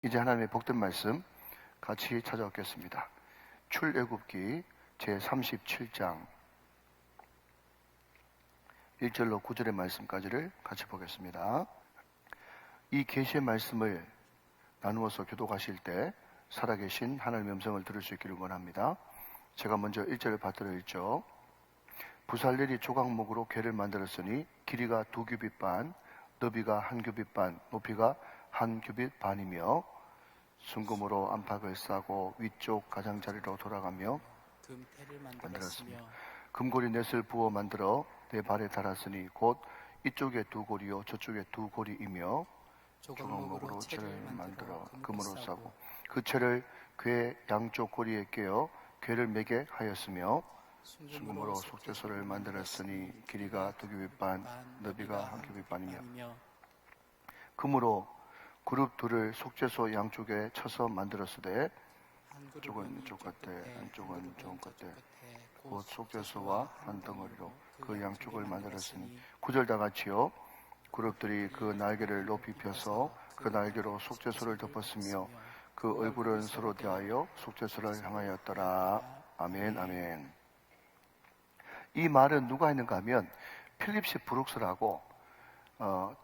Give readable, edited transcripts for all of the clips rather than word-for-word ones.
이제 하나님의 복된 말씀 같이 찾아오겠습니다. 출애굽기 제37장 1절로 9절의 말씀까지를 같이 보겠습니다. 이 계시의 말씀을 나누어서 교독하실 때 살아계신 하나님의 음성을 들을 수 있기를 원합니다. 제가 먼저 1절을 받들어 읽죠. 부살렐이 조각목으로 궤를 만들었으니 길이가 2규빗 반, 너비가 1규빗 반, 높이가 1규빗 반이며 순금으로 안팎을 싸고 위쪽 가장자리로 돌아가며 금태를 만들었습니다. 금고리 넷을 부어 만들어 내 발에 달았으니 곧 이쪽에 2고리요 저쪽에 2고리이며 조각목으로 채를 만들어 금으로 싸고 그 채를 궤 양쪽 고리에 끼어 궤를 매게 하였으며 순금으로 속죄소를 만들었으니 길이가 2규빗 반, 너비가 1규빗 반이며 금으로 그룹 둘을 속죄소 양쪽에 쳐서 만들었으되 한쪽은 이쪽 끝에 한쪽은 저쪽 끝에 곧 속죄소와 한 덩어리로 그 양쪽을 만들었으니 9절 다 같이요. 그룹들이 그 날개를 높이 펴서 그 날개로 속죄소를 덮었으며 그 얼굴은 서로 대하여 속죄소를 향하였더라. 아멘 아멘. 이 말은 누가 했는가 하면 필립시 브룩스라고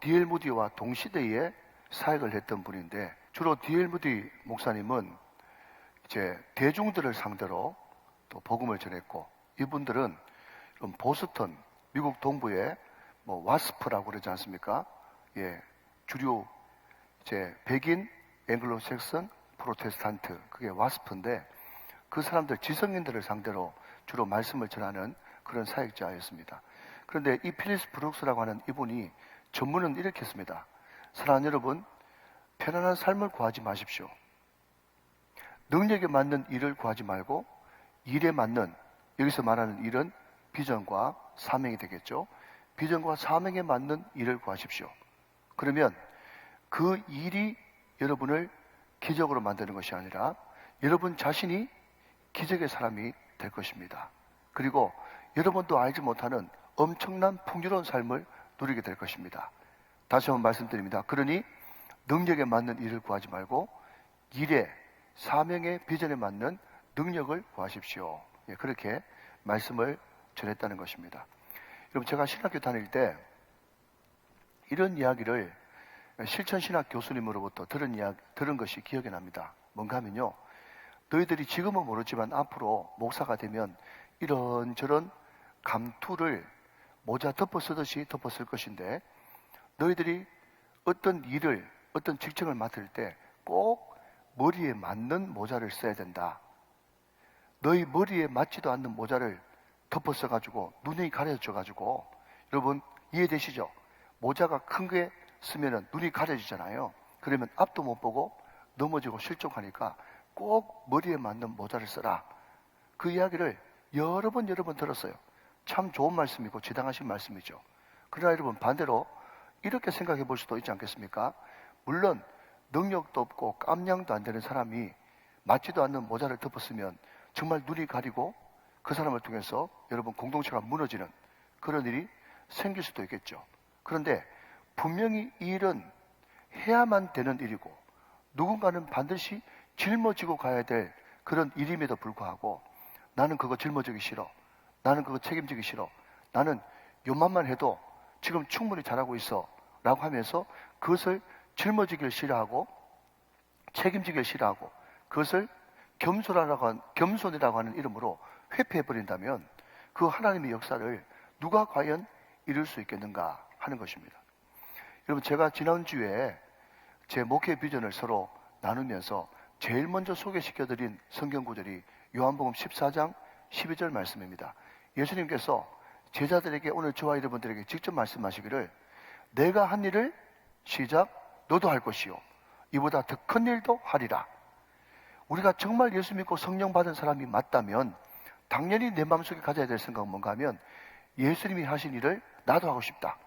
D.L. 무디와 동시대에 사역을 했던 분인데, 주로 D.L. 무디 목사님은 이제 대중들을 상대로 또 복음을 전했고, 이분들은 보스턴 미국 동부에 와스프라고 그러지 않습니까? 예, 주류 이제 백인 앵글로 섹슨 프로테스탄트, 그게 와스프인데 그 사람들 지성인들을 상대로 주로 말씀을 전하는 그런 사역자였습니다. 그런데 이 필리스 브룩스라고 하는 이분이 전문은 이렇게 했습니다. 사랑하는 여러분, 편안한 삶을 구하지 마십시오. 능력에 맞는 일을 구하지 말고 일에 맞는, 여기서 말하는 일은 비전과 사명이 되겠죠. 비전과 사명에 맞는 일을 구하십시오. 그러면 그 일이 여러분을 기적으로 만드는 것이 아니라 여러분 자신이 기적의 사람이 될 것입니다. 그리고 여러분도 알지 못하는 엄청난 풍요로운 삶을 누리게 될 것입니다. 다시 한번 말씀드립니다. 그러니 능력에 맞는 일을 구하지 말고 일에, 사명의 비전에 맞는 능력을 구하십시오. 예, 그렇게 말씀을 전했다는 것입니다. 여러분, 제가 신학교 다닐 때 이런 이야기를 실천신학 교수님으로부터 들은 것이 기억이 납니다. 뭔가 하면요, 너희들이 지금은 모르지만 앞으로 목사가 되면 이런저런 감투를 모자 덮어 쓰듯이 덮어 쓸 것인데, 너희들이 어떤 일을, 어떤 직책을 맡을 때 꼭 머리에 맞는 모자를 써야 된다. 너희 머리에 맞지도 않는 모자를 덮어 써가지고 눈이 가려져가지고, 여러분 이해되시죠? 모자가 큰 게 쓰면은 눈이 가려지잖아요. 그러면 앞도 못 보고 넘어지고 실족하니까 꼭 머리에 맞는 모자를 써라. 그 이야기를 여러 번 들었어요. 참 좋은 말씀이고 지당하신 말씀이죠. 그러나 여러분, 반대로 이렇게 생각해 볼 수도 있지 않겠습니까? 물론 능력도 없고 깜냥도 안 되는 사람이 맞지도 않는 모자를 덮었으면 정말 눈이 가리고 그 사람을 통해서 여러분 공동체가 무너지는 그런 일이 생길 수도 있겠죠. 그런데 분명히 이 일은 해야만 되는 일이고 누군가는 반드시 짊어지고 가야 될 그런 일임에도 불구하고 나는 그거 짊어지기 싫어, 나는 그거 책임지기 싫어, 나는 요만만 해도 지금 충분히 잘하고 있어 라고 하면서 그것을 짊어지길 싫어하고 책임지길 싫어하고 그것을 겸손이라고 하는 이름으로 회피해버린다면 그 하나님의 역사를 누가 과연 이룰 수 있겠는가 하는 것입니다. 여러분, 제가 지난주에 제 목회 비전을 서로 나누면서 제일 먼저 소개시켜드린 성경 구절이 요한복음 14장 12절 말씀입니다. 예수님께서 제자들에게, 오늘 저와 여러분들에게 직접 말씀하시기를 내가 한 일을 시작 너도 할 것이요 이보다 더 큰 일도 하리라. 우리가 정말 예수 믿고 성령 받은 사람이 맞다면 당연히 내 마음속에 가져야 될 생각은 뭔가 하면 예수님이 하신 일을 나도 하고 싶다.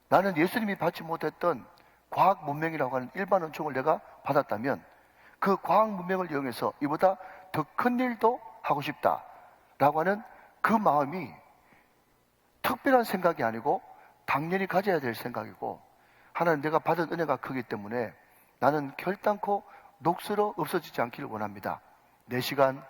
나는 예수님이 받지 못했던 과학 문명이라고 하는 일반 은총을 내가 받았다면 그 과학 문명을 이용해서 이보다 더 큰 일도 하고 싶다 라고 하는 그 마음이 특별한 생각이 아니고 당연히 가져야 될 생각이고, 하나님 내가 받은 은혜가 크기 때문에 나는 결단코 녹슬어 없어지지 않기를 원합니다. 내 시간,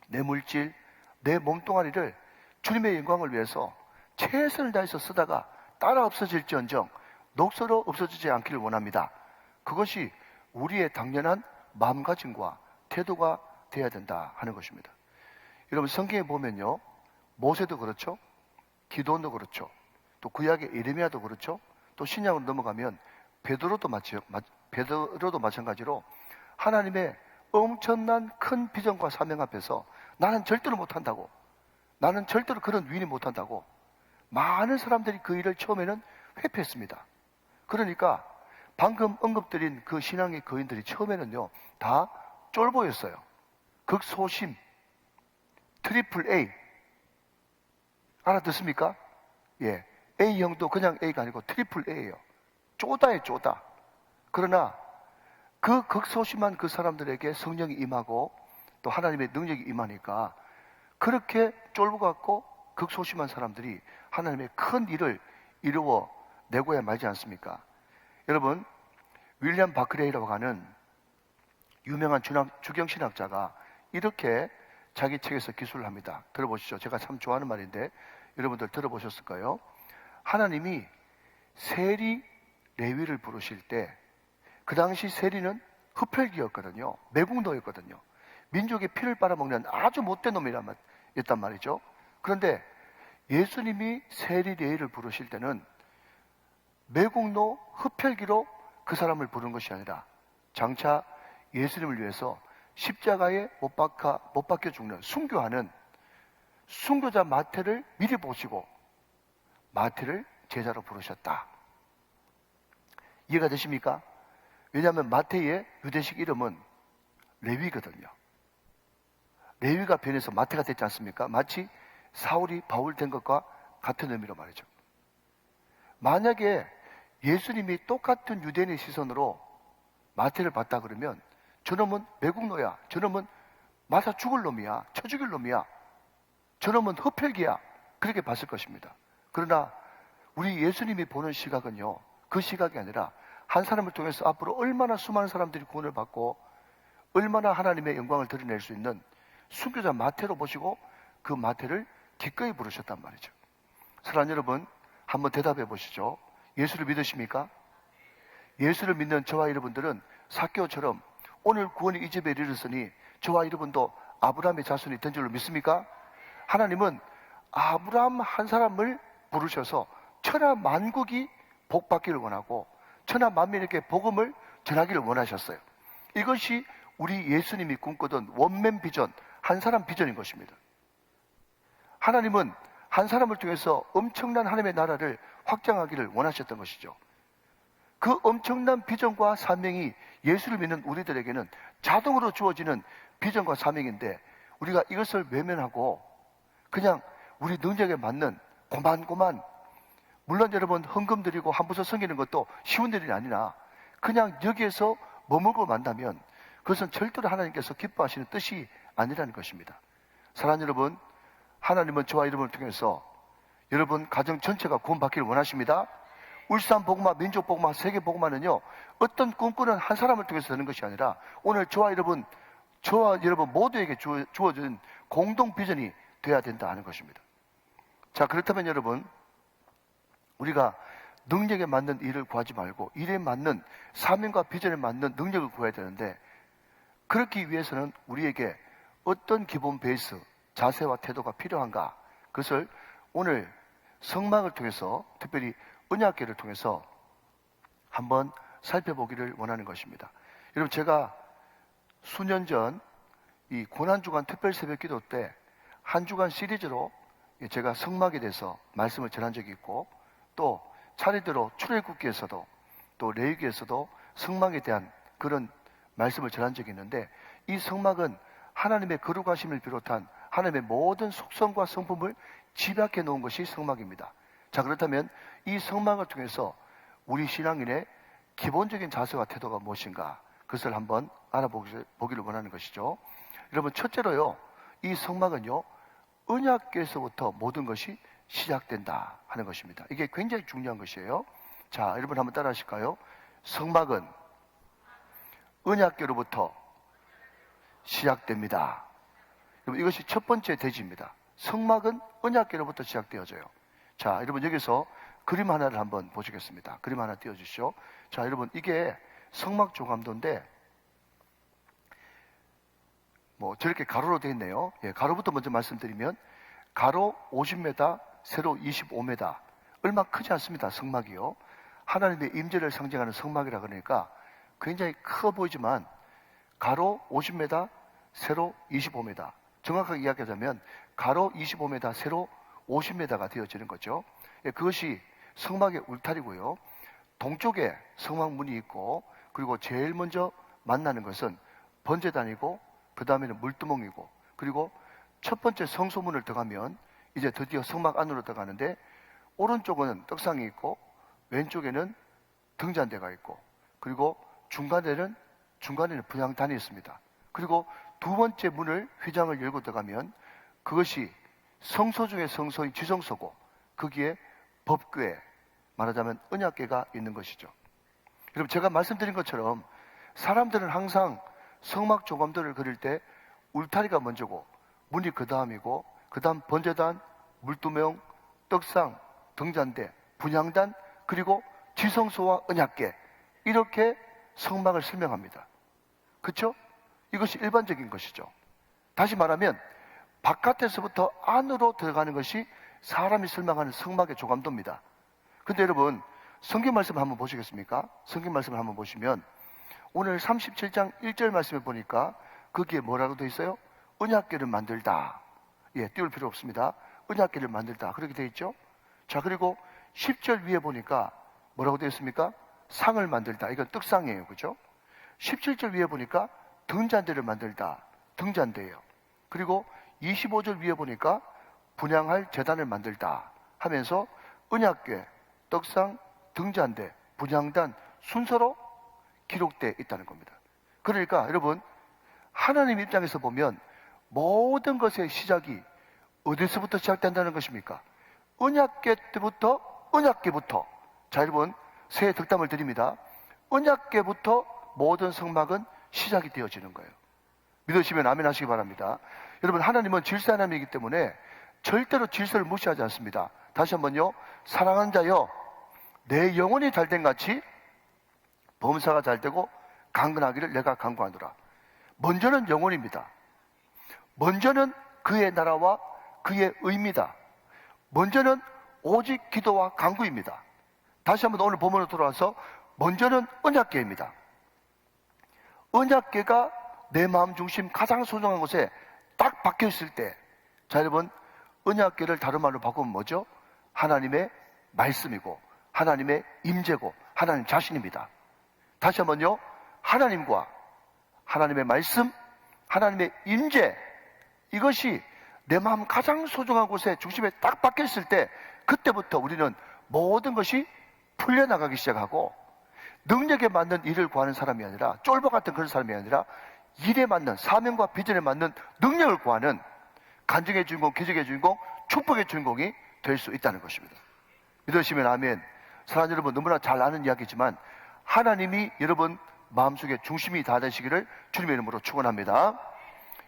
내 물질, 내 몸뚱아리를 주님의 영광을 위해서 최선을 다해서 쓰다가 따라 없어질지언정 녹슬어 없어지지 않기를 원합니다. 그것이 우리의 당연한 마음가짐과 태도가 되어야 된다 하는 것입니다. 여러분, 성경에 보면요, 모세도 그렇죠, 기도원도 그렇죠, 또 구약의 예레미야도 그렇죠, 또 신약으로 넘어가면 베드로도 마찬가지로 하나님의 엄청난 큰 비전과 사명 앞에서 나는 절대로 못한다고, 나는 절대로 그런 위인이 못한다고 많은 사람들이 그 일을 처음에는 회피했습니다. 그러니까 방금 언급드린 그 신앙의 거인들이 처음에는요 다 쫄보였어요. 극소심, 트리플 A, 알아듣습니까? 예, A형도 그냥 A가 아니고 트리플 A예요. 쪼다예요, 쪼다. 그러나 그 극소심한 그 사람들에게 성령이 임하고 또 하나님의 능력이 임하니까 그렇게 쫄보같고 극소심한 사람들이 하나님의 큰 일을 이루어 내고야 말지 않습니까? 여러분, 윌리엄 바클레이라고 하는 유명한 주경신학자가 이렇게 자기 책에서 기술을 합니다. 들어보시죠. 제가 참 좋아하는 말인데 여러분들 들어보셨을 거예요. 하나님이 세리 레위를 부르실 때 그 당시 세리는 흡혈귀였거든요. 매국노였거든요. 민족의 피를 빨아먹는 아주 못된 놈이란 말이죠. 그런데 예수님이 세리 레위를 부르실 때는 매국노 흡혈귀로 그 사람을 부른 것이 아니라 장차 예수님을 위해서 십자가에 못 박혀 죽는 순교하는 순교자 마태를 미리 보시고 마태를 제자로 부르셨다. 이해가 되십니까? 왜냐하면 마태의 유대식 이름은 레위거든요. 레위가 변해서 마태가 됐지 않습니까? 마치 사울이 바울 된 것과 같은 의미로 말이죠. 만약에 예수님이 똑같은 유대인의 시선으로 마태를 봤다 그러면 저놈은 매국노야, 저놈은 맞아 죽을 놈이야, 쳐 죽일 놈이야, 저놈은 흡혈귀야, 그렇게 봤을 것입니다. 그러나 우리 예수님이 보는 시각은요, 그 시각이 아니라 한 사람을 통해서 앞으로 얼마나 수많은 사람들이 구원을 받고 얼마나 하나님의 영광을 드러낼 수 있는 순교자 마태로 보시고 그 마태를 기꺼이 부르셨단 말이죠. 사랑하는 여러분, 한번 대답해 보시죠. 예수를 믿으십니까? 예수를 믿는 저와 여러분들은 삭개오처럼 오늘 구원이 이 집에 이르렀으니 저와 여러분도 아브라함의 자손이 된 줄로 믿습니까? 하나님은 아브라함 한 사람을 부르셔서 천하 만국이 복받기를 원하고 천하 만민에게 복음을 전하기를 원하셨어요. 이것이 우리 예수님이 꿈꾸던 원맨 비전, 한 사람 비전인 것입니다. 하나님은 한 사람을 통해서 엄청난 하나님의 나라를 확장하기를 원하셨던 것이죠. 그 엄청난 비전과 사명이 예수를 믿는 우리들에게는 자동으로 주어지는 비전과 사명인데 우리가 이것을 외면하고 그냥 우리 능력에 맞는 고만고만, 물론 여러분 헌금 드리고 한 부서 섬기는 것도 쉬운 일이 아니라 그냥 여기에서 머물고 만다면 그것은 절대로 하나님께서 기뻐하시는 뜻이 아니라는 것입니다. 사랑하는 여러분, 하나님은 저와 여러분을 통해서 여러분 가정 전체가 구원받기를 원하십니다. 울산 복음화, 민족 복음화, 세계 복음화는요 어떤 꿈꾸는 한 사람을 통해서 되는 것이 아니라 오늘 저와 여러분 모두에게 주어진 공동 비전이 되어야 된다 하는 것입니다. 자, 그렇다면 여러분, 우리가 능력에 맞는 일을 구하지 말고 일에 맞는 사명과 비전에 맞는 능력을 구해야 되는데 그렇기 위해서는 우리에게 어떤 기본 베이스, 자세와 태도가 필요한가, 그것을 오늘 성막을 통해서, 특별히 언약궤를 통해서 한번 살펴보기를 원하는 것입니다. 여러분, 제가 수년 전 이 고난주간 특별 새벽 기도 때 한 주간 시리즈로 제가 성막에 대해서 말씀을 전한 적이 있고 또 차례대로 출애굽기에서도 또 레위기에서도 성막에 대한 그런 말씀을 전한 적이 있는데 이 성막은 하나님의 거룩하심을 비롯한 하나님의 모든 속성과 성품을 집약해 놓은 것이 성막입니다. 자, 그렇다면 이 성막을 통해서 우리 신앙인의 기본적인 자세와 태도가 무엇인가, 그것을 한번 알아보기를 원하는 것이죠. 여러분, 첫째로요, 이 성막은요 언약궤에서부터 모든 것이 시작된다 하는 것입니다. 이게 굉장히 중요한 것이에요. 자, 여러분 한번 따라 하실까요? 성막은 언약궤로부터 시작됩니다. 여러분, 이것이 첫 번째 대지입니다. 성막은 언약궤로부터 시작되어져요. 자, 여러분, 여기서 그림 하나를 한번 보시겠습니다. 그림 하나 띄워주시죠. 자, 여러분, 이게 성막 조감도인데 저렇게 가로로 되어 있네요. 예, 가로부터 먼저 말씀드리면 가로 50m, 세로 25m. 얼마 크지 않습니다. 성막이요. 하나님의 임재를 상징하는 성막이라 그러니까 굉장히 커 보이지만 가로 50m, 세로 25m. 정확하게 이야기하자면 가로 25m, 세로 50m가 되어지는 거죠. 예, 그것이 성막의 울타리고요. 동쪽에 성막 문이 있고, 그리고 제일 먼저 만나는 것은 번제단이고, 그 다음에는 물두멍이고, 그리고 첫 번째 성소문을 들어가면 이제 드디어 성막 안으로 들어가는데, 오른쪽은 떡상이 있고 왼쪽에는 등잔대가 있고, 그리고 중간에는 분향단이 있습니다. 그리고 두 번째 문을 휘장을 열고 들어가면 그것이 성소 중의 성소인 지성소고, 거기에 법궤, 말하자면 언약궤가 있는 것이죠. 여러분, 제가 말씀드린 것처럼 사람들은 항상 성막 조감도를 그릴 때 울타리가 먼저고, 문이 그 다음이고, 그 다음 번제단, 물두명, 떡상, 등잔대, 분향단, 그리고 지성소와 언약궤, 이렇게 성막을 설명합니다. 그렇죠? 이것이 일반적인 것이죠. 다시 말하면 바깥에서부터 안으로 들어가는 것이 사람이 설명하는 성막의 조감도입니다. 근데 여러분, 성경 말씀을 한번 보시겠습니까? 성경 말씀을 한번 보시면 오늘 37장 1절 말씀을 보니까 거기에 뭐라고 되어 있어요? 언약궤를 만들다. 예, 띄울 필요 없습니다. 언약궤를 만들다. 그렇게 되어 있죠? 자, 그리고 10절 위에 보니까 뭐라고 되어 있습니까? 상을 만들다. 이건 떡상이에요. 그죠? 17절 위에 보니까 등잔대를 만들다. 등잔대예요. 그리고 25절 위에 보니까 분향할 제단을 만들다 하면서 언약궤, 떡상, 등잔대, 분향단 순서로 기록되어 있다는 겁니다. 그러니까 여러분, 하나님 입장에서 보면 모든 것의 시작이 어디서부터 시작된다는 것입니까? 언약궤 때부터, 언약궤부터. 자, 여러분, 새 덕담을 드립니다. 언약궤부터 모든 성막은 시작이 되어지는 거예요. 믿으시면 아멘 하시기 바랍니다. 여러분, 하나님은 질서 하나님이기 때문에 절대로 질서를 무시하지 않습니다. 다시 한번요. 사랑하는 자여, 내 영혼이 잘된 같이 범사가 잘되고 강건하기를 내가 간구하노라. 먼저는 영혼입니다. 먼저는 그의 나라와 그의 의입니다. 먼저는 오직 기도와 간구입니다. 다시 한번 오늘 본문으로 돌아와서 먼저는 언약궤입니다. 언약궤가 내 마음 중심 가장 소중한 곳에 딱 박혀있을 때, 자, 여러분, 언약궤를 다른 말로 바꾸면 뭐죠? 하나님의 말씀이고 하나님의 임재고 하나님 자신입니다. 다시 한번요. 하나님과 하나님의 말씀, 하나님의 임재, 이것이 내 마음 가장 소중한 곳에 중심에 딱 박혀있을 때, 그때부터 우리는 모든 것이 풀려나가기 시작하고, 능력에 맞는 일을 구하는 사람이 아니라, 쫄보 같은 그런 사람이 아니라 일에 맞는, 사명과 비전에 맞는 능력을 구하는 간증의 주인공, 기적의 주인공, 축복의 주인공이 될 수 있다는 것입니다. 믿으시면 아멘. 사랑하는 여러분, 너무나 잘 아는 이야기지만 하나님이 여러분 마음속에 중심이 다 되시기를 주님의 이름으로 축원합니다.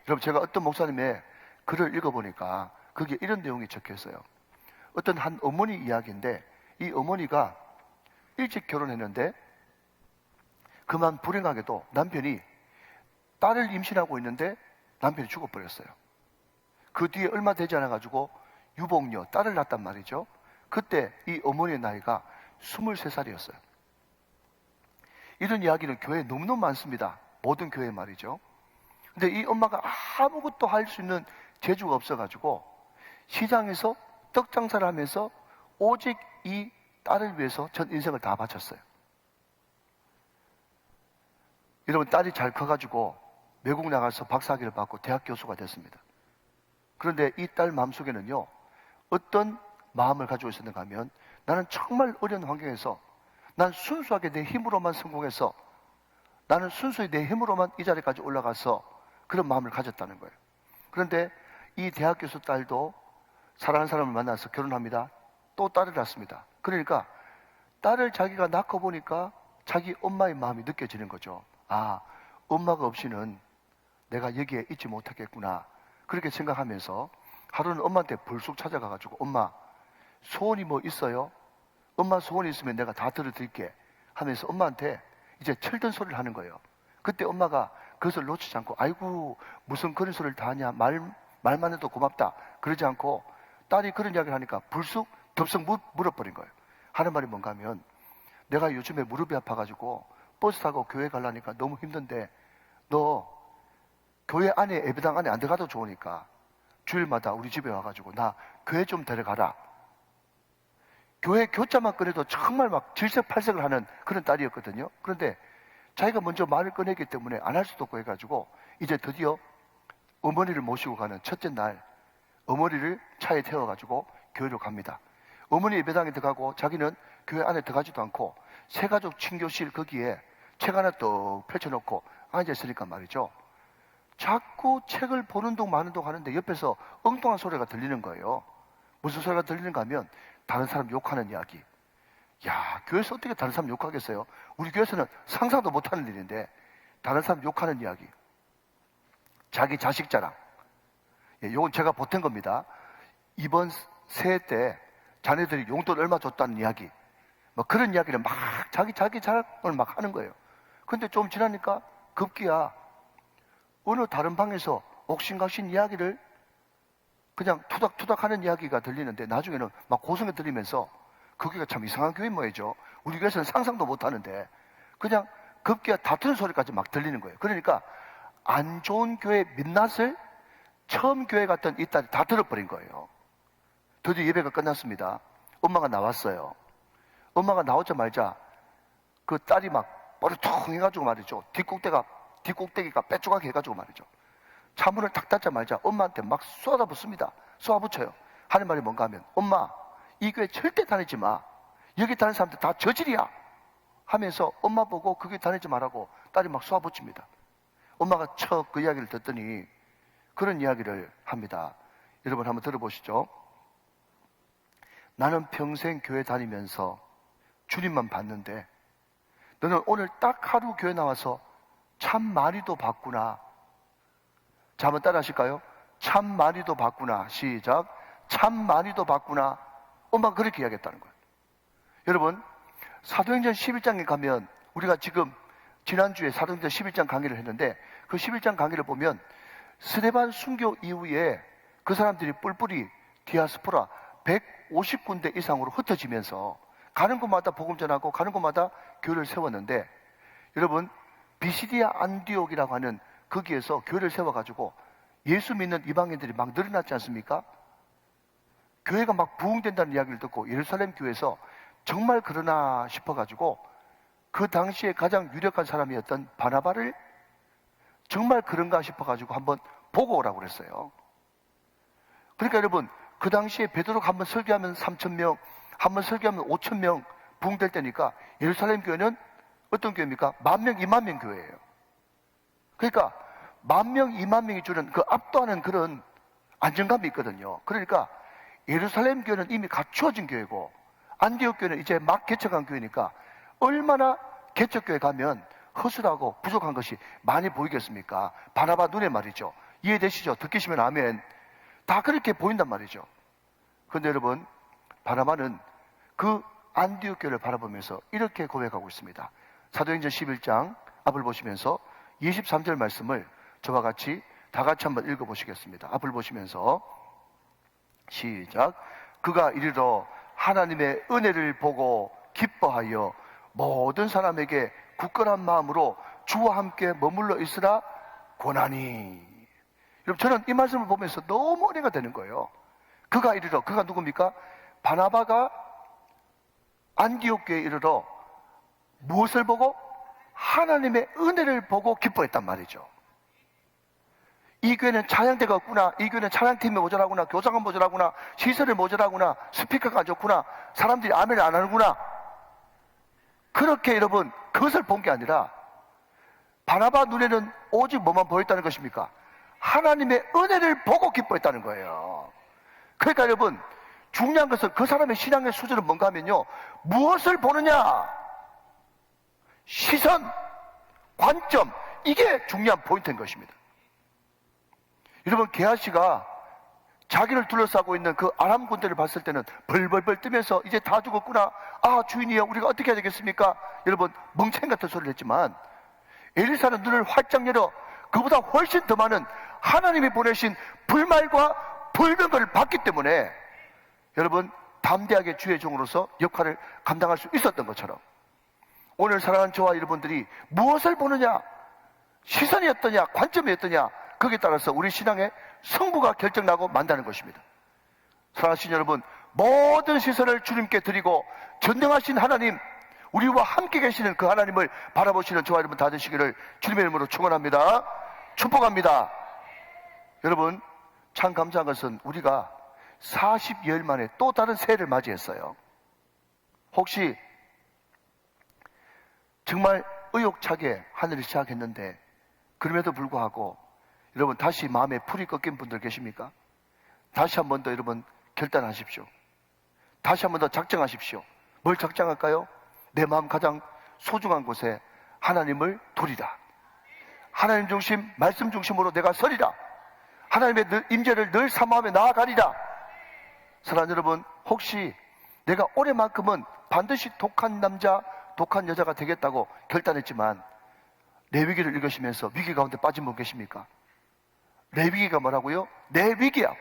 여러분, 제가 어떤 목사님의 글을 읽어보니까 거기에 이런 내용이 적혀있어요. 어떤 한 어머니 이야기인데, 이 어머니가 일찍 결혼했는데 그만 불행하게도 남편이 딸을 임신하고 있는데 남편이 죽어버렸어요. 그 뒤에 얼마 되지 않아가지고 유복녀, 딸을 낳았단 말이죠. 그때 이 어머니의 나이가 23살이었어요. 이런 이야기는 교회에 너무너무 많습니다. 모든 교회 말이죠. 근데 이 엄마가 아무것도 할 수 있는 재주가 없어가지고 시장에서 떡 장사를 하면서 오직 이 딸을 위해서 전 인생을 다 바쳤어요. 여러분, 딸이 잘 커가지고 외국 나가서 박사학위를 받고 대학 교수가 됐습니다. 그런데 이 딸 마음속에는요, 어떤 마음을 가지고 있었는가 하면, 나는 정말 어려운 환경에서 난 순수하게 내 힘으로만 성공해서, 나는 순수히 내 힘으로만 이 자리까지 올라가서 그런 마음을 가졌다는 거예요. 그런데 이 대학 교수 딸도 사랑하는 사람을 만나서 결혼합니다. 또 딸을 낳습니다. 그러니까 딸을 자기가 낳고 보니까 자기 엄마의 마음이 느껴지는 거죠. 아, 엄마가 없이는 내가 여기에 있지 못하겠구나. 그렇게 생각하면서 하루는 엄마한테 불쑥 찾아가가지고 엄마 소원이 뭐 있어요? 엄마 소원이 있으면 내가 다 들어드릴게 하면서 엄마한테 이제 철든 소리를 하는 거예요. 그때 엄마가 그것을 놓치지 않고 아이고 무슨 그런 소리를 다 하냐 말만 해도 고맙다 그러지 않고 딸이 그런 이야기를 하니까 불쑥 덥석 물어버린 거예요. 하는 말이 뭔가 하면 내가 요즘에 무릎이 아파가지고 버스 타고 교회 가려니까 너무 힘든데 너 교회 안에 예배당 안에 안 들어가도 좋으니까 주일마다 우리 집에 와가지고 나 교회 좀 데려가라. 교회 교자만 꺼내도 정말 막 질색팔색을 하는 그런 딸이었거든요. 그런데 자기가 먼저 말을 꺼냈기 때문에 안 할 수도 없고 해가지고 이제 드디어 어머니를 모시고 가는 첫째 날 어머니를 차에 태워가지고 교회로 갑니다. 어머니 예배당에 들어가고 자기는 교회 안에 들어가지도 않고 새가족 친교실 거기에 책 하나 떡 펼쳐놓고 앉아있으니까 말이죠. 자꾸 책을 보는 동 마는 동 하는데 옆에서 엉뚱한 소리가 들리는 거예요. 무슨 소리가 들리는가 하면 다른 사람 욕하는 이야기. 야, 교회에서 어떻게 다른 사람 욕하겠어요? 우리 교회에서는 상상도 못하는 일인데 다른 사람 욕하는 이야기. 자기 자식 자랑. 예, 이건 제가 보탠 겁니다. 이번 새해 때 자네들이 용돈 얼마 줬다는 이야기. 뭐 그런 이야기를 막 자기 자랑을 막 하는 거예요. 근데 좀 지나니까 급기야 어느 다른 방에서 옥신각신 이야기를 그냥 투닥투닥 하는 이야기가 들리는데 나중에는 막 고성에 들리면서 거기가 참 이상한 교회 모양이죠. 우리 교회에서는 상상도 못 하는데 그냥 급기야 다투는 소리까지 막 들리는 거예요. 그러니까 안 좋은 교회 민낯을 처음 교회 갔던 이 딸이 다 들어버린 거예요. 드디어 예배가 끝났습니다. 엄마가 나왔어요. 엄마가 나오자마자 그 딸이 막 머리통 해가지고 말이죠. 뒷꼭대기가 빼쭈하게 해가지고 말이죠. 차문을 탁 닫자마자 엄마한테 막 쏟아붓습니다. 쏟아붙여요. 하는 말이 뭔가 하면 엄마 이 교회 절대 다니지 마. 여기 다니는 사람들 다 저질이야. 하면서 엄마 보고 그 교회 다니지 말라고 딸이 막 쏟아붙입니다. 엄마가 척 그 이야기를 듣더니 그런 이야기를 합니다. 여러분 한번 들어보시죠. 나는 평생 교회 다니면서 주님만 봤는데 너는 오늘 딱 하루 교회 나와서 참 많이도 봤구나. 자, 한번 따라 하실까요? 참 많이도 봤구나. 시작. 참 많이도 봤구나. 엄마가 그렇게 이야기했다는 거예요. 여러분, 사도행전 11장에 가면 우리가 지금 지난주에 사도행전 11장 강의를 했는데 그 11장 강의를 보면 스데반 순교 이후에 그 사람들이 뿔뿔이 디아스포라 150군데 이상으로 흩어지면서 가는 곳마다 복음 전하고 가는 곳마다 교회를 세웠는데 여러분 비시디아 안디옥이라고 하는 거기에서 교회를 세워가지고 예수 믿는 이방인들이 막 늘어났지 않습니까? 교회가 막 부흥된다는 이야기를 듣고 예루살렘 교회에서 정말 그러나 싶어가지고 그 당시에 가장 유력한 사람이었던 바나바를 정말 그런가 싶어가지고 한번 보고 오라고 그랬어요. 그러니까 여러분 그 당시에 베드로가 한번 설교하면 3,000명, 한번 설교하면 5,000명 부흥될 때니까 예루살렘 교회는 어떤 교회입니까? 10,000명, 20,000명 교회예요. 그러니까 10,000명, 20,000명이 주는 그 압도하는 그런 안정감이 있거든요. 그러니까 예루살렘 교회는 이미 갖추어진 교회고 안디옥 교회는 이제 막 개척한 교회니까 얼마나 개척교회 가면 허술하고 부족한 것이 많이 보이겠습니까? 바나바 눈에 말이죠. 이해되시죠? 듣기시면 아멘. 다 그렇게 보인단 말이죠. 그런데 여러분 바나바는 그 안디옥 교회를 바라보면서 이렇게 고백하고 있습니다. 사도행전 11장 앞을 보시면서 23절 말씀을 저와 같이 다 같이 한번 읽어보시겠습니다. 앞을 보시면서 시작. 그가 이르러 하나님의 은혜를 보고 기뻐하여 모든 사람에게 굳건한 마음으로 주와 함께 머물러 있으라 고나니. 여러분 저는 이 말씀을 보면서 너무 은혜가 되는 거예요. 그가 이르러, 그가 누굽니까? 바나바가 안디옥 교회에 이르러 무엇을 보고? 하나님의 은혜를 보고 기뻐했단 말이죠. 이 교회는 찬양대가 없구나, 이 교회는 찬양팀이 모자라구나, 교사가 모자라구나, 시설이 모자라구나, 스피커가 안 좋구나, 사람들이 아멘을 안 하는구나. 그렇게 여러분 그것을 본 게 아니라 바나바 눈에는 오직 뭐만 보였다는 것입니까? 하나님의 은혜를 보고 기뻐했다는 거예요. 그러니까 여러분 중요한 것은 그 사람의 신앙의 수준은 뭔가 하면요, 무엇을 보느냐? 시선, 관점, 이게 중요한 포인트인 것입니다. 여러분, 게하시가 자기를 둘러싸고 있는 그 아람 군대를 봤을 때는 벌벌벌 뜨면서 이제 다 죽었구나. 아, 주인이여, 우리가 어떻게 해야 되겠습니까? 여러분, 멍청 같은 소리를 했지만 엘리사는 눈을 활짝 열어 그보다 훨씬 더 많은 하나님이 보내신 불말과 불병거를 봤기 때문에 여러분, 담대하게 주의 종으로서 역할을 감당할 수 있었던 것처럼 오늘 사랑하는 저와 여러분들이 무엇을 보느냐, 시선이 어떠냐, 관점이 어떠냐, 거기에 따라서 우리 신앙의 성부가 결정나고 만다는 것입니다. 사랑하신 여러분, 모든 시선을 주님께 드리고 전능하신 하나님, 우리와 함께 계시는 그 하나님을 바라보시는 저와 여러분 다 되시기를 주님의 이름으로 축원합니다. 축복합니다. 여러분, 참 감사한 것은 우리가 40여일 만에 또 다른 새해를 맞이했어요. 혹시 정말 의욕차게 한 해를 시작했는데 그럼에도 불구하고 여러분 다시 마음에 풀이 꺾인 분들 계십니까? 다시 한 번 더 여러분 결단하십시오. 다시 한 번 더 작정하십시오. 뭘 작정할까요? 내 마음 가장 소중한 곳에 하나님을 두리라. 하나님 중심, 말씀 중심으로 내가 서리라. 하나님의 임재를 늘 사모하며 나아가리라. 사랑하는 여러분, 혹시 내가 올해만큼은 반드시 독한 남자, 독한 여자가 되겠다고 결단했지만 내 위기를 읽으시면서 위기 가운데 빠진 분 계십니까? 내 위기가 뭐라고요? 내 위기야.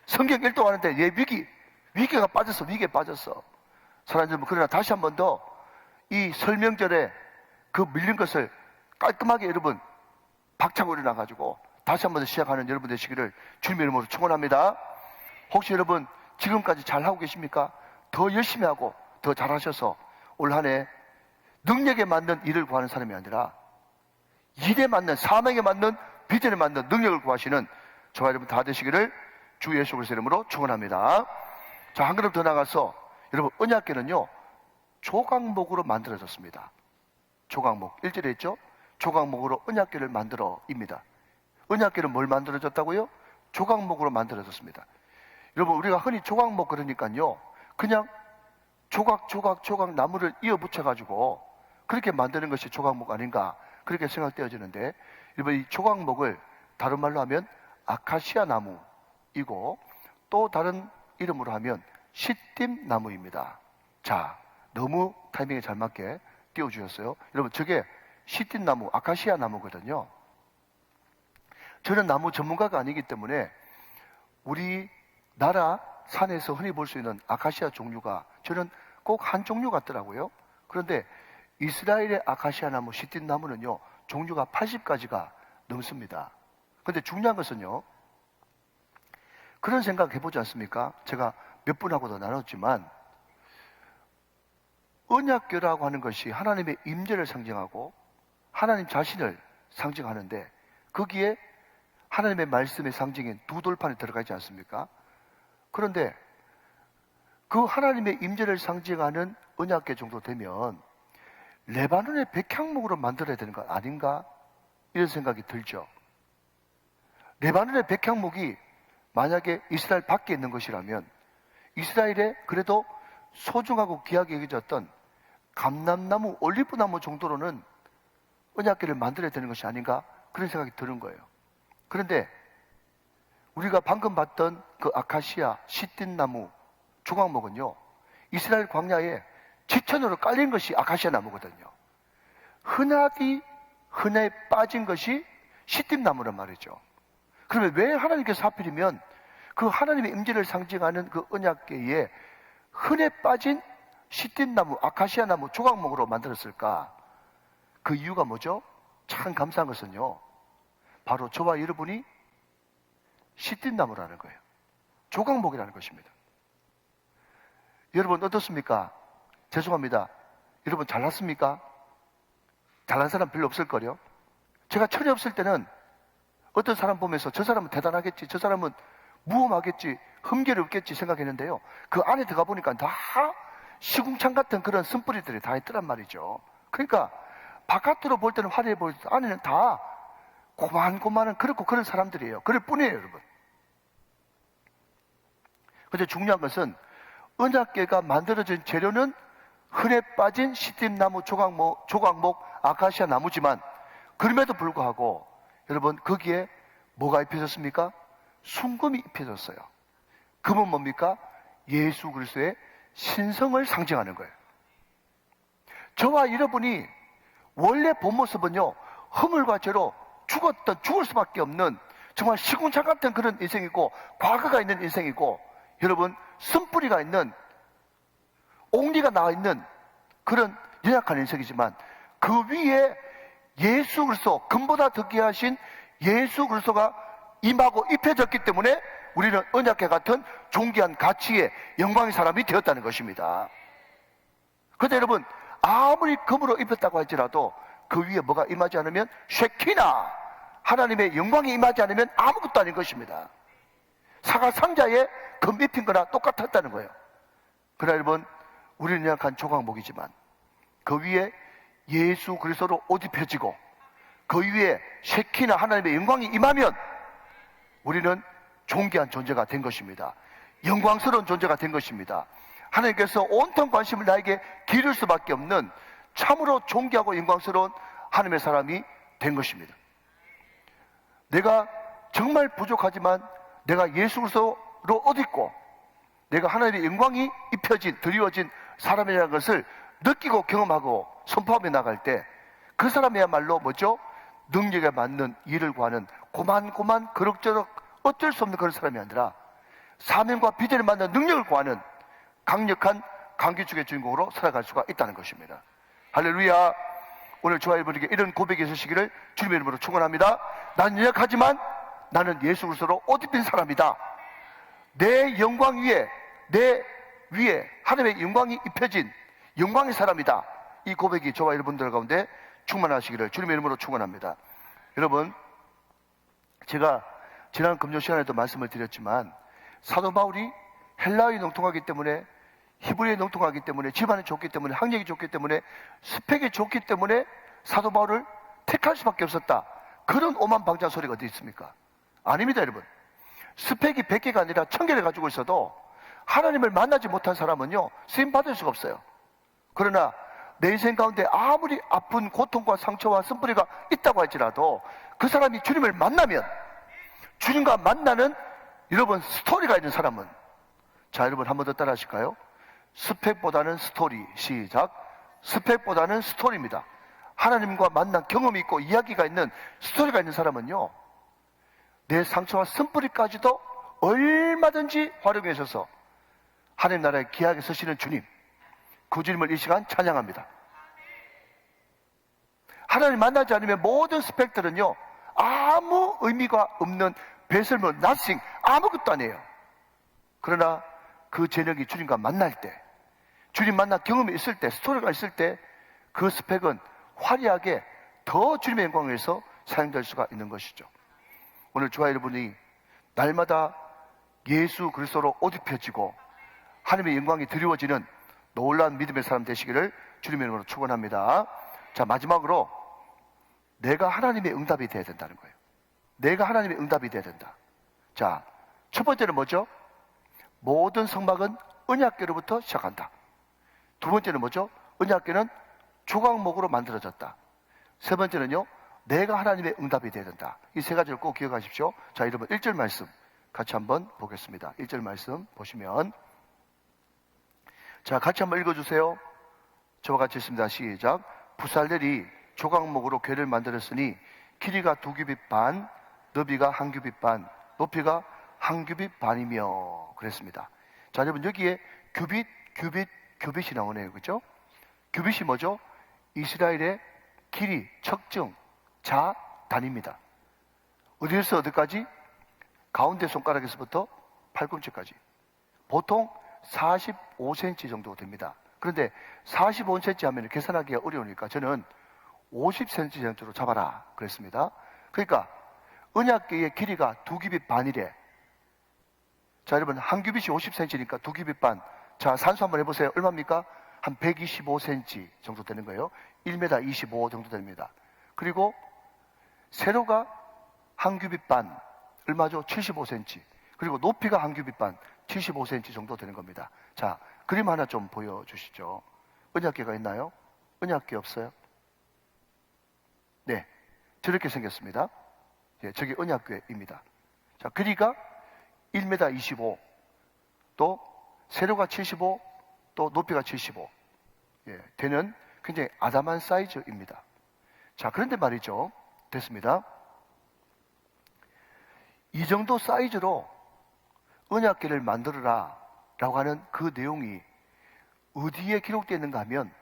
성경 일독하는데 내 위기가 빠졌어. 위기에 빠졌어. 사랑하는 여러분, 그러나 다시 한 번 더 이 설명절에 그 밀린 것을 깔끔하게 여러분 박차고 일어나가지고 다시 한 번 더 시작하는 여러분 되시기를 주님의 이름으로 축원합니다. 혹시 여러분 지금까지 잘하고 계십니까? 더 열심히 하고 더 잘하셔서 올 한 해 능력에 맞는 일을 구하는 사람이 아니라 일에 맞는, 사명에 맞는, 비전에 맞는 능력을 구하시는 저와 여러분 다 되시기를 주 예수 그리스도의 이름으로 축원합니다. 자, 한 걸음 더 나가서 여러분, 언약궤는요 조각목으로 만들어졌습니다. 조각목, 1절에 있죠? 조각목으로 언약궤를 만들어입니다. 언약궤는 뭘 만들어졌다고요? 조각목으로 만들어졌습니다. 여러분, 우리가 흔히 조각목 그러니까요 그냥 조각 나무를 이어 붙여가지고 그렇게 만드는 것이 조각목 아닌가 그렇게 생각되어지는데, 여러분, 이 조각목을 다른 말로 하면 아카시아 나무이고 또 다른 이름으로 하면 시딤 나무입니다. 자, 너무 타이밍에 잘 맞게 띄워주셨어요. 여러분, 저게 시딤 나무, 아카시아 나무거든요. 저는 나무 전문가가 아니기 때문에 우리나라 산에서 흔히 볼 수 있는 아카시아 종류가 저는 꼭 한 종류 같더라고요. 그런데 이스라엘의 아카시아 나무, 시딤 나무는요 종류가 80가지가 넘습니다. 그런데 중요한 것은요, 그런 생각 해보지 않습니까? 제가 몇 분하고도 나눴지만 언약궤라고 하는 것이 하나님의 임재를 상징하고 하나님 자신을 상징하는데 거기에 하나님의 말씀의 상징인 두 돌판이 들어가 있지 않습니까? 그런데 그 하나님의 임재를 상징하는 언약궤 정도 되면 레바논의 백향목으로 만들어야 되는 것 아닌가? 이런 생각이 들죠. 레바논의 백향목이 만약에 이스라엘 밖에 있는 것이라면 이스라엘에 그래도 소중하고 귀하게 여겨졌던 감람나무, 올리브나무 정도로는 언약궤를 만들어야 되는 것이 아닌가? 그런 생각이 드는 거예요. 그런데 우리가 방금 봤던 그 아카시아, 시딤나무, 조각목은요 이스라엘 광야에 지천으로 깔린 것이 아카시아 나무거든요. 흔해 빠진 것이 시딤나무란 말이죠. 그러면 왜 하나님께서 하필이면 그 하나님의 임재를 상징하는 그 언약궤에 흔해 빠진 시딤나무, 아카시아 나무, 조각목으로 만들었을까? 그 이유가 뭐죠? 참 감사한 것은요, 바로 저와 여러분이 시딤나무라는 거예요. 조각목이라는 것입니다. 여러분 어떻습니까? 죄송합니다. 여러분 잘났습니까? 잘난 사람 별로 없을걸요? 제가 철이 없을 때는 어떤 사람 보면서 저 사람은 대단하겠지, 저 사람은 무험하겠지, 흠결이 없겠지 생각했는데요, 그 안에 들어가 보니까 다 시궁창 같은 그런 쓴뿌리들이 다 있더란 말이죠. 그러니까 바깥으로 볼 때는 화려해 보이지 안에는 다 고만고만한 그렇고 그런 사람들이에요. 그럴 뿐이에요, 여러분. 근데 중요한 것은 언약궤가 만들어진 재료는 흔해 빠진 시딤나무, 조각목, 아카시아 나무지만 그럼에도 불구하고 여러분 거기에 뭐가 입혀졌습니까? 순금이 입혀졌어요. 금은 뭡니까? 예수 그리스도의 신성을 상징하는 거예요. 저와 여러분이 원래 본 모습은요, 허물과 죄로 죽을 수밖에 없는 정말 시궁창 같은 그런 인생이고, 과거가 있는 인생이고, 여러분 쓴뿌리가 있는, 옥리가 나와 있는 그런 연약한 인생이지만, 그 위에 예수 그리스도, 금보다 더 귀하신 예수 그리스도가 임하고 입혀졌기 때문에 우리는 언약궤 같은 존귀한 가치의 영광의 사람이 되었다는 것입니다. 그런데 여러분, 아무리 금으로 입혔다고 할지라도 그 위에 뭐가 임하지 않으면 쉐키나, 하나님의 영광이 임하지 않으면 아무것도 아닌 것입니다. 사과 상자에 금 입힌 거나 똑같았다는 거예요. 그러나 여러분, 우리는 약한 조각목이지만 그 위에 예수 그리스도로 옷 입혀지고 그 위에 쉐키나 하나님의 영광이 임하면 우리는 존귀한 존재가 된 것입니다. 영광스러운 존재가 된 것입니다. 하나님께서 온통 관심을 나에게 기를 수밖에 없는 참으로 존귀하고 영광스러운 하나님의 사람이 된 것입니다. 내가 정말 부족하지만 내가 예수 그리스도로 옷 입고 내가 하나님의 영광이 입혀진, 드리워진 사람이라는 것을 느끼고 경험하고 선포하며 나갈 때 그 사람이야말로 뭐죠? 능력에 맞는 일을 구하는 고만고만 그럭저럭 어쩔 수 없는 그런 사람이 아니라 사명과 비전에 맞는 능력을 구하는 강력한 강기축의 주인공으로 살아갈 수가 있다는 것입니다. 할렐루야. 오늘 저와 여러분에게 이런 고백이 있으시기를 주님의 이름으로 축원합니다. 난 연약하지만 나는 예수 그리스도로 옷 입힌 사람이다. 내 영광 위에, 내 위에 하나님의 영광이 입혀진 영광의 사람이다. 이 고백이 저와 여러분들 가운데 충만하시기를 주님의 이름으로 축원합니다. 여러분, 제가 지난 금요 시간에도 말씀을 드렸지만 사도 바울이 헬라어에 능통하기 때문에, 히브리어에 능통하기 때문에, 집안이 좋기 때문에, 학력이 좋기 때문에, 스펙이 좋기 때문에 사도 바울을 택할 수밖에 없었다. 그런 오만방자 소리가 어디 있습니까? 아닙니다, 여러분. 스펙이 100개가 아니라 1000개를 가지고 있어도 하나님을 만나지 못한 사람은요, 쓰임 받을 수가 없어요. 그러나 내 인생 가운데 아무리 아픈 고통과 상처와 쓴뿌리가 있다고 할지라도 그 사람이 주님을 만나면, 주님과 만나는 여러분 스토리가 있는 사람은, 자, 여러분 한 번 더 따라 하실까요? 스펙보다는 스토리. 시작. 스펙보다는 스토리입니다. 하나님과 만난 경험이 있고 이야기가 있는, 스토리가 있는 사람은요, 내 상처와 쓴뿌리까지도 얼마든지 활용해 주셔서 하나님 나라에 귀하게 서시는 주님, 그 주님을 이 시간 찬양합니다. 하나님 만나지 않으면 모든 스펙들은요, 아무 의미가 없는 배설물, nothing, 아무것도 아니에요. 그러나 그 재력이 주님과 만날 때, 주님 만나 경험이 있을 때, 스토리가 있을 때 그 스펙은 화려하게 더 주님의 영광을 위해서 사용될 수가 있는 것이죠. 오늘 저와 여러분이 날마다 예수 그리스도로 옷 입혀지고 하나님의 영광이 드리워지는 놀라운 믿음의 사람 되시기를 주님의 이름으로 축원합니다. 자, 마지막으로 내가 하나님의 응답이 되어야 된다는 거예요. 내가 하나님의 응답이 되어야 된다. 자, 첫 번째는 뭐죠? 모든 성막은 언약궤로부터 시작한다. 두 번째는 뭐죠? 언약궤는 조각목으로 만들어졌다. 세 번째는요, 내가 하나님의 응답이 되어야 된다. 이 세 가지를 꼭 기억하십시오. 자, 여러분 1절 말씀 같이 한번 보겠습니다. 1절 말씀 보시면, 자, 같이 한번 읽어주세요. 저와 같이 있습니다. 시작. 부살들이 조각목으로 궤를 만들었으니 길이가 2규빗 반, 너비가 1규빗 반, 높이가 1규빗 반이며 그랬습니다. 자, 여러분 여기에 규빗이 나오네요. 그죠? 규빗이 뭐죠? 이스라엘의 길이, 측정, 자, 단입니다. 어디에서 어디까지? 가운데 손가락에서부터 팔꿈치까지. 보통 45cm 정도 됩니다. 그런데 45cm 하면 계산하기가 어려우니까 저는 50cm 정도로 잡아라 그랬습니다. 그러니까 언약궤의 길이가 2규빗 반이래. 자, 여러분 1규빗이 50cm니까 2규빗 반. 자, 산수 한번 해보세요. 얼마입니까? 한 125cm 정도 되는 거예요. 1m 25 정도 됩니다. 그리고 세로가 1규빗 반, 얼마죠? 75cm. 그리고 높이가 1규빗 반, 75cm 정도 되는 겁니다. 자, 그림 하나 좀 보여주시죠. 언약궤가 있나요? 언약궤 없어요? 네. 저렇게 생겼습니다. 예, 저게 언약궤입니다. 자, 길이가 1m 25, 또 세로가 75, 또 높이가 75 되는 굉장히 아담한 사이즈입니다. 자, 그런데 말이죠. 됐습니다. 이 정도 사이즈로 언약궤를 만들어라 라고 하는 그 내용이 어디에 기록되어 있는가 하면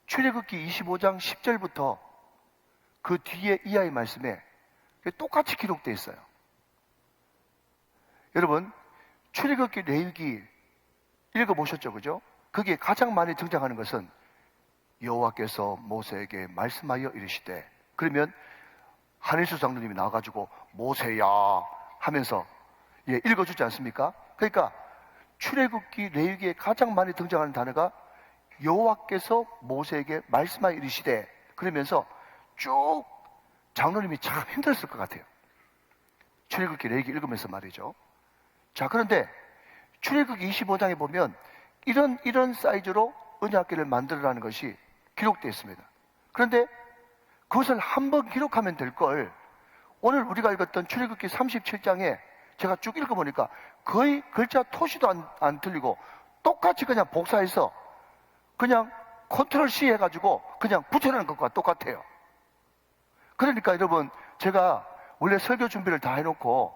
출애굽기 25장 10절부터 그 뒤에 이하의 말씀에 똑같이 기록되어 있어요. 여러분, 출애굽기 레위기 읽어보셨죠? 그죠? 거기에 가장 많이 등장하는 것은 여호와께서 모세에게 말씀하여 이르시되, 그러면 한일수 장로님이 나와가지고 모세야 하면서 읽어주지 않습니까? 그러니까 출애굽기 레위기에 가장 많이 등장하는 단어가 여호와께서 모세에게 말씀하여 이르시되, 그러면서 쭉 장로님이 참 힘들었을 것 같아요. 출애굽기 레위기 읽으면서 말이죠. 자, 그런데 출애굽기 25장에 보면 이런 사이즈로 언약궤를 만들어라는 것이 기록되어 있습니다. 그런데 그것을 한번 기록하면 될 걸 오늘 우리가 읽었던 출애굽기 37장에 제가 쭉 읽어보니까 거의 글자 토시도 안 틀리고 똑같이 그냥 복사해서 그냥 컨트롤 C 해가지고 그냥 붙여놓은 것과 똑같아요. 그러니까 여러분, 제가 원래 설교 준비를 다 해놓고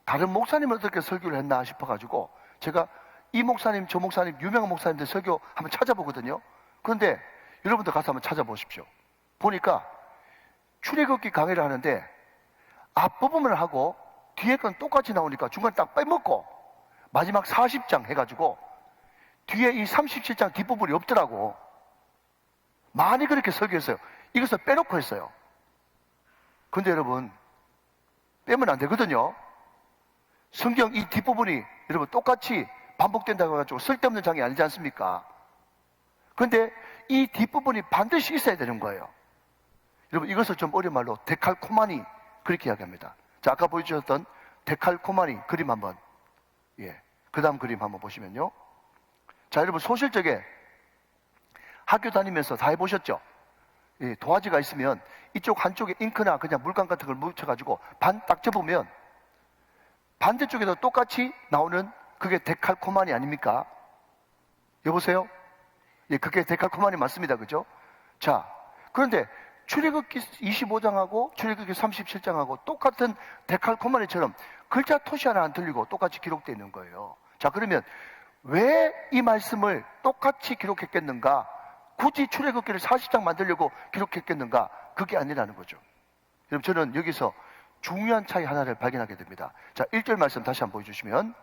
다른 목사님은 어떻게 설교를 했나 싶어가지고 제가 이 목사님 저 목사님 유명한 목사님들 설교 한번 찾아보거든요. 그런데 여러분들 가서 한번 찾아보십시오. 보니까 출애굽기 강의를 하는데 앞부분을 하고 뒤에 건 똑같이 나오니까 중간에 딱 빼먹고 마지막 40장 해가지고 뒤에 이 37장 뒷부분이 없더라고. 많이 그렇게 설교했어요. 이것을 빼놓고 했어요. 근데 여러분, 빼면 안 되거든요. 성경 이 뒷부분이 여러분 똑같이 반복된다고 해가지고 쓸데없는 장이 아니지 않습니까? 그런데 이 뒷부분이 반드시 있어야 되는 거예요. 여러분, 이것을 좀 어려운 말로 데칼코마니 그렇게 이야기합니다. 자, 아까 보여주셨던 데칼코마니 그림 한번, 그 다음 그림 한번 보시면요. 자, 여러분, 소실적에 학교 다니면서 다 해보셨죠? 도화지가 있으면 이쪽 한쪽에 잉크나 그냥 물감 같은 걸 묻혀가지고 반 딱 접으면 반대쪽에도 똑같이 나오는 그게 데칼코마니 아닙니까? 여보세요? 그게 데칼코마니 맞습니다. 그죠? 자, 그런데 출애굽기 25장하고 출애굽기 37장하고 똑같은 데칼코마니처럼 글자 토시 하나 안 틀리고 똑같이 기록되어 있는 거예요. 자, 그러면 왜 이 말씀을 똑같이 기록했겠는가? 굳이 출애굽기를 40장 만들려고 기록했겠는가? 그게 아니라는 거죠. 여러분, 저는 여기서 중요한 차이 하나를 발견하게 됩니다. 자, 1절 말씀 다시 한번 보여주시면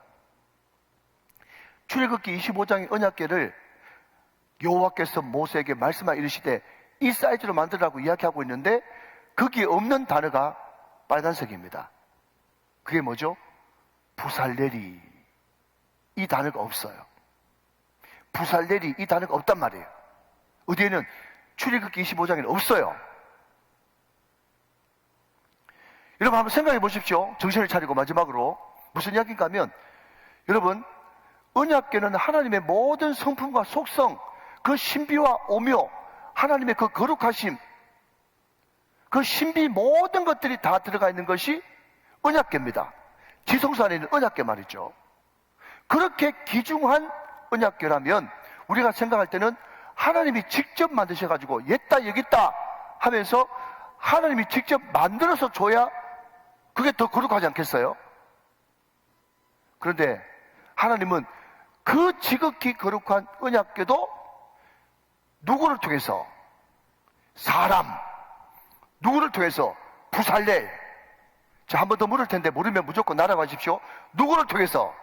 출애굽기 25장의 언약궤를 여호와께서 모세에게 말씀하여 이르시되 이 사이즈로 만들라고 이야기하고 있는데 거기에 없는 단어가 빨간색입니다. 그게 뭐죠? 부살레리. 이 단어가 없어요. 부살레리 이 단어가 없단 말이에요. 어디에는 출애굽기 25장에는 없어요. 여러분 한번 생각해 보십시오. 정신을 차리고 마지막으로 무슨 이야기인가 하면 여러분, 언약궤는 하나님의 모든 성품과 속성, 그 신비와 오묘, 하나님의 그 거룩하심, 그 신비 모든 것들이 다 들어가 있는 것이 언약궤입니다. 지성소 안에 있는 언약궤 말이죠. 그렇게 귀중한 언약궤라면 우리가 생각할 때는 하나님이 직접 만드셔가지고 옛다 여기다 하면서 하나님이 직접 만들어서 줘야 그게 더 거룩하지 않겠어요? 그런데 하나님은 그 지극히 거룩한 언약궤도 누구를 통해서? 사람. 누구를 통해서? 부살렐. 자, 한 번 더 물을 텐데 모르면 무조건 날아가십시오. 누구를 통해서?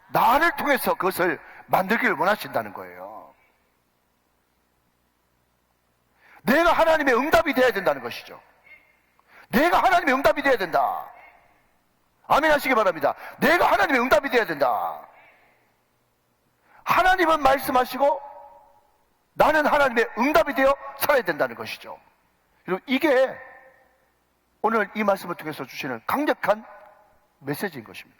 나를 통해서 그것을 만들기를 원하신다는 거예요. 내가 하나님의 응답이 되어야 된다는 것이죠. 내가 하나님의 응답이 되어야 된다. 아멘 하시기 바랍니다. 내가 하나님의 응답이 되어야 된다. 하나님은 말씀하시고 나는 하나님의 응답이 되어 살아야 된다는 것이죠. 여러분, 이게 오늘 이 말씀을 통해서 주시는 강력한 메시지인 것입니다.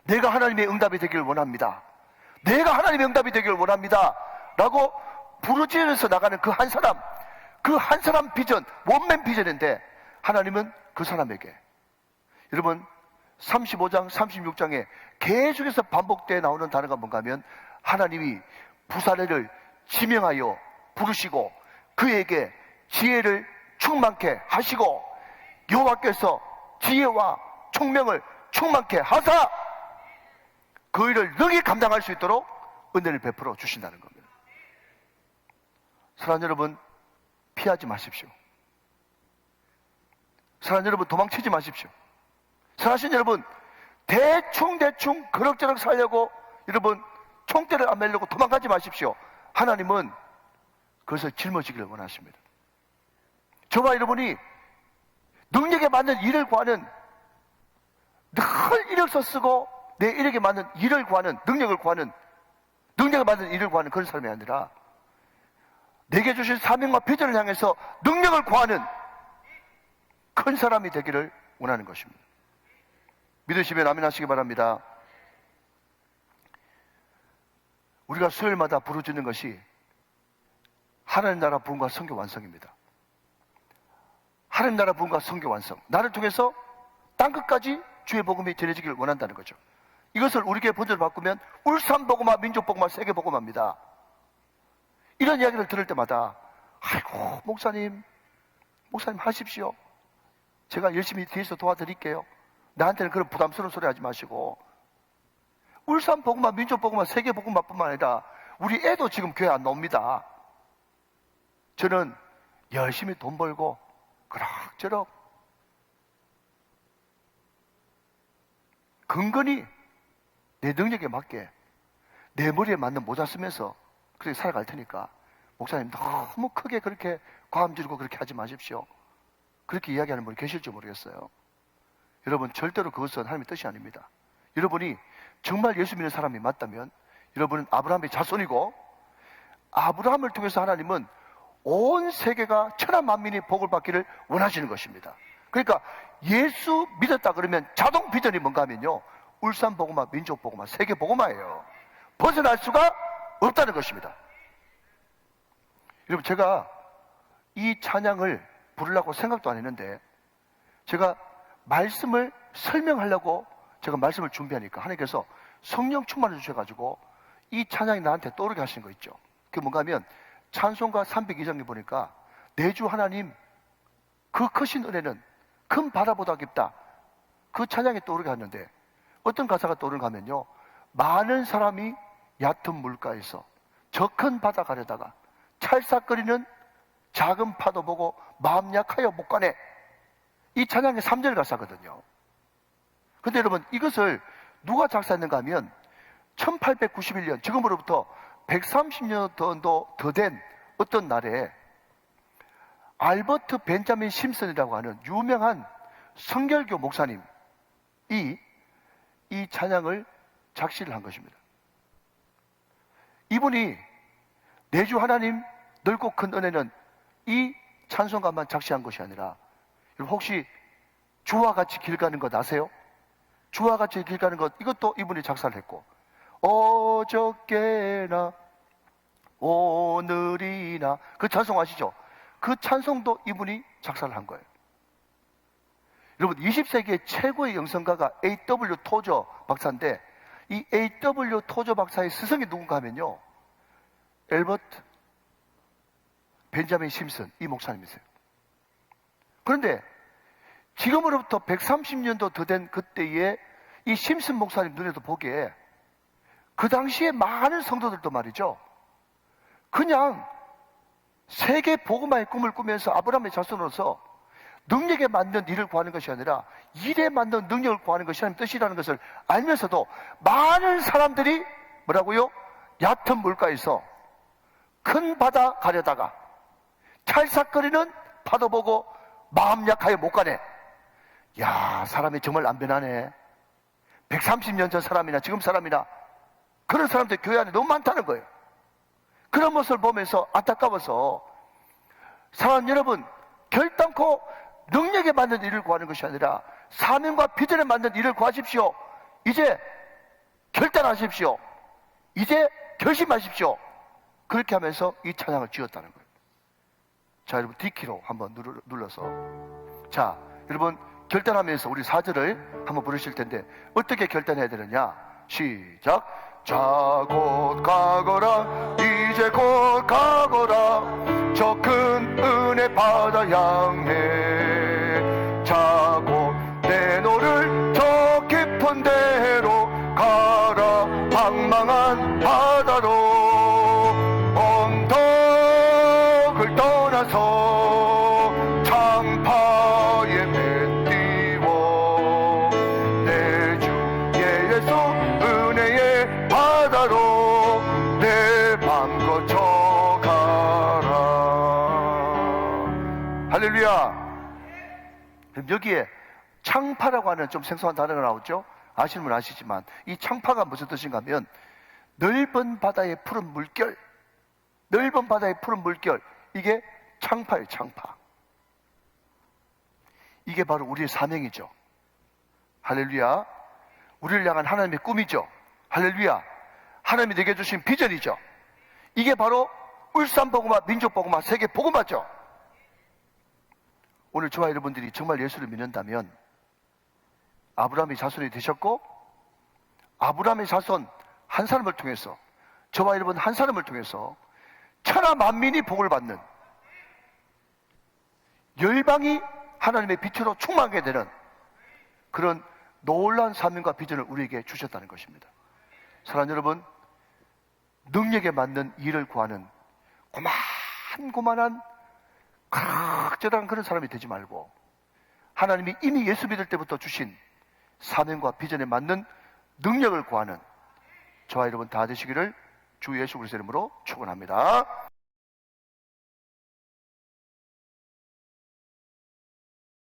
내가 하나님의 응답이 되기를 원합니다. 내가 하나님의 응답이 되기를 원합니다. 라고 부르짖어서 나가는 그 한 사람 비전, 원맨 비전인데 하나님은 그 사람에게, 여러분 35장 36장에 계속해서 반복되어 나오는 단어가 뭔가 하면 하나님이 부사례를 지명하여 부르시고 그에게 지혜를 충만케 하시고 여호와께서 지혜와 총명을 충만케 하사 그 일을 능히 감당할 수 있도록 은혜를 베풀어 주신다는 겁니다. 사랑하는 여러분, 피하지 마십시오. 사랑하는 여러분, 도망치지 마십시오. 사랑하신 여러분, 대충 그럭저럭 살려고 여러분 총대를 안 매려고 도망가지 마십시오. 하나님은 그것을 짊어지기를 원하십니다. 저와 여러분이 능력에 맞는 일을 구하는, 늘 이력서 쓰고 내 이력에 맞는 일을 구하는, 능력을 구하는, 능력에 맞는 일을 구하는 그런 사람이 아니라 내게 주신 사명과 비전을 향해서 능력을 구하는 큰 사람이 되기를 원하는 것입니다. 믿으시면 아멘 하시기 바랍니다. 우리가 수요일마다 부르짖는 것이 하나님 나라 부흥과 선교 완성입니다. 하나님 나라 부흥과 선교 완성, 나를 통해서 땅끝까지 주의 복음이 전해지기를 원한다는 거죠. 이것을 우리 교회 본질을 바꾸면 울산복음화, 민족복음화, 세계복음화입니다. 이런 이야기를 들을 때마다 아이고 목사님 하십시오. 제가 열심히 뒤에서 도와드릴게요. 나한테는 그런 부담스러운 소리 하지 마시고, 울산복음화, 민족복음화, 세계복음화뿐만 아니라 우리 애도 지금 교회 안 나옵니다. 저는 열심히 돈 벌고 그럭저럭 근근히 내 능력에 맞게 내 머리에 맞는 모자 쓰면서 그렇게 살아갈 테니까 목사님 너무 크게 그렇게 과음 지르고 그렇게 하지 마십시오. 그렇게 이야기하는 분이 계실지 모르겠어요. 여러분, 절대로 그것은 하나님의 뜻이 아닙니다. 여러분이 정말 예수 믿는 사람이 맞다면 여러분은 아브라함의 자손이고, 아브라함을 통해서 하나님은 온 세계가 천하 만민이 복을 받기를 원하시는 것입니다. 그러니까 예수 믿었다 그러면 자동 비전이 뭔가 하면요, 울산복음화, 민족복음화, 세계복음화예요. 벗어날 수가 없다는 것입니다. 여러분, 제가 이 찬양을 부르려고 생각도 안 했는데 제가 말씀을 설명하려고 제가 말씀을 준비하니까 하나님께서 성령 충만을 주셔가지고 이 찬양이 나한테 떠오르게 하신 거 있죠. 그게 뭔가 하면 찬송가 302장에 보니까 내 주 하나님 그 크신 은혜는 큰 바다보다 깊다, 그 찬양이 떠오르게 하는데 어떤 가사가 떠오르는가 하면요, 많은 사람이 얕은 물가에서 저 큰 바다 가려다가 찰싹거리는 작은 파도 보고 마음 약하여 못 가네. 이 찬양의 3절 가사거든요. 근데 여러분, 이것을 누가 작사했는가 하면 1891년, 지금으로부터 130년 정도 더 된 어떤 날에 알버트 벤자민 심슨이라고 하는 유명한 성결교 목사님이 이 찬양을 작시를 한 것입니다. 이분이 내 주 하나님 넓고 큰 은혜는 이 찬송가만 작시한 것이 아니라, 여러분 혹시 주와 같이 길 가는 것 아세요? 주와 같이 길 가는 것, 이것도 이분이 작사를 했고, 어저께나 오늘이나 그 찬송 아시죠? 그 찬송도 이분이 작사를 한 거예요. 여러분, 20세기의 최고의 영성가가 A.W. 토저 박사인데, 이 A.W. 토저 박사의 스승이 누군가 하면요, 엘버트 벤자민 심슨, 이 목사님이세요. 그런데 지금으로부터 130년도 더 된 그때에 이 심슨 목사님 눈에도 보기에 그 당시에 많은 성도들도 말이죠, 그냥 세계 복음화의 꿈을 꾸면서 아브라함의 자손으로서 능력에 맞는 일을 구하는 것이 아니라 일에 맞는 능력을 구하는 것이 하나님의 뜻이라는 것을 알면서도 많은 사람들이 뭐라고요? 얕은 물가에서 큰 바다 가려다가 찰싹거리는 파도 보고 마음 약하여 못 가네. 야, 사람이 정말 안 변하네. 130년 전 사람이나 지금 사람이나 그런 사람들 교회 안에 너무 많다는 거예요. 그런 모습을 보면서 안타까워서, 사랑하는 여러분, 결단코 능력에 맞는 일을 구하는 것이 아니라 사명과 비전에 맞는 일을 구하십시오. 이제 결단하십시오. 이제 결심하십시오. 그렇게 하면서 이 찬양을 지었다는 거예요. 자, 여러분 D키로 한번 눌러서, 자, 여러분 결단하면서 우리 4절을 한번 부르실 텐데 어떻게 결단해야 되느냐? 시작. 자, 곧 가거라, 이제 곧 가거라, 저 큰 은혜 바다 향해. 자, 곧 내 노를 저 깊은 데로 가라, 방망한 바다로. 언덕을 떠나서 창파에 뱉띄워 내 주 예수 은혜의 바다로 내 맘 거쳐가라. 할렐루야. 그럼 여기에 창파라고 하는 좀 생소한 단어가 나오죠? 아시는 분 아시지만 이 창파가 무슨 뜻인가 하면 넓은 바다의 푸른 물결, 넓은 바다의 푸른 물결, 이게 창파예요. 창파. 이게 바로 우리의 사명이죠. 할렐루야. 우리를 향한 하나님의 꿈이죠. 할렐루야. 하나님이 내게 주신 비전이죠. 이게 바로 울산복음화, 민족복음화, 세계복음화죠. 오늘 저와 여러분들이 정말 예수를 믿는다면 아브라함의 자손이 되셨고, 아브라함의 자손 한 사람을 통해서, 저와 여러분 한 사람을 통해서 천하 만민이 복을 받는, 열방이 하나님의 빛으로 충만하게 되는 그런 놀라운 사명과 비전을 우리에게 주셨다는 것입니다. 사랑하는 여러분, 능력에 맞는 일을 구하는 고만고만한 각절한 그런 사람이 되지 말고, 하나님이 이미 예수 믿을 때부터 주신 사명과 비전에 맞는 능력을 구하는 저와 여러분 다 되시기를 주 예수 그리스도의 이름으로 축원합니다.